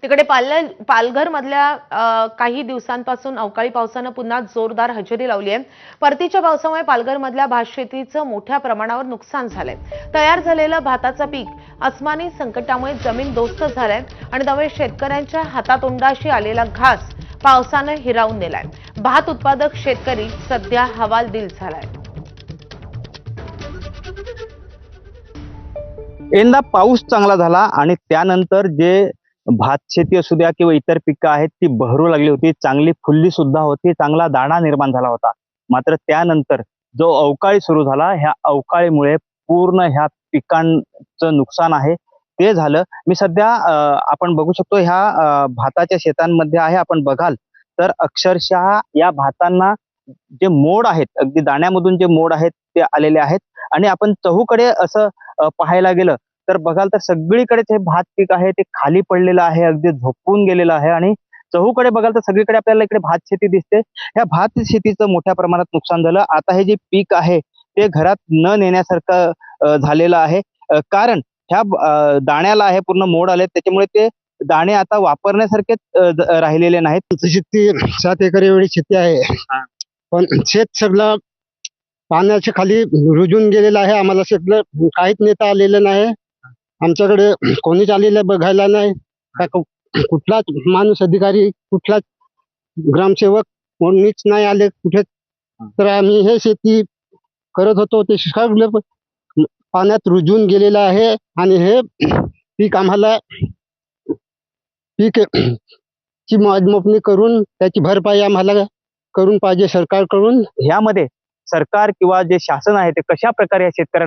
तिकडे पालघर मधल्या काही दिवसांपासून अवकाळी पावसानं पुन्हा जोरदार हजेरी लावली आहे। परतीच्या पावसामुळे पालघर मधल्या भात शेतीचं मोठ्या प्रमाणावर नुकसान झालंय। तयार झालेलं भाताचं पीक अस्मानी संकटामुळे जमीन दोस्त झालंय आणि त्यामुळे शेतकऱ्यांच्या हातातोंडाशी आलेला घास पावसानं हिरावून नेलाय। भात उत्पादक शेतकरी सध्या हवालदिल झालाय। यंदा पाऊस चांगला झाला आणि त्यानंतर जे भात शेती असू द्या किंवा इतर पिकं आहेत ती बहरू लागली होती, चांगली फुलली सुद्धा होती, चांगला दाणा निर्माण झाला होता। मात्र त्यानंतर जो अवकाळी सुरू झाला, ह्या अवकाळीमुळे पूर्ण ह्या पिकांचं नुकसान आहे ते झालं। मी सध्या आपण बघू शकतो ह्या भाताच्या शेतांमध्ये आहे। आपण बघाल तर अक्षरशः या भातांना जे मोड आहेत, अगदी दाण्यामधून जे मोड आहेत ते आलेले आहेत आणि आपण चहूकडे असं पाहायला गेलं तर बघाल तर सगळीकडे हे भात पीक आहे ते खाली पडलेलं आहे, अगदी झोपून गेलेलं आहे आणि चहूकडे बघाल तर सगळीकडे आपल्याला इकडे भात शेती दिसते। या भात शेतीचं मोठ्या प्रमाणात नुकसान झालं। आता हे जे पीक आहे ते घरात न नेण्यासारखं झालेलं आहे, कारण ह्या दाण्याला आहे पूर्ण मोड आले, त्याच्यामुळे ते दाणे आता वापरण्यासारखेच राहिलेले नाहीत। शेती 7 एकर एवढी शेती आहे, पण शेत सगळं पाण्याच्या खाली रुजून गेलेलं आहे। आम्हाला सगळं काहीच नेता आलेलं नाही, आमच्याकडे कोणीच आलेलं बघायला नाही। कुठलाच माणूस अधिकारी, कुठलाच ग्रामसेवक कोणीच नाही आले कुठे। तर आम्ही हे शेती करत होतो ते सगळं पाण्यात रुजून गेलेलं आहे आणि हे पीक आम्हाला ची मोजमापणी करून त्याची भरपाई आम्हाला करून पाहिजे सरकारकडून। ह्यामध्ये सरकार किंवा जे शासन आहे ते कशा प्रकारे या शेतकऱ्यांना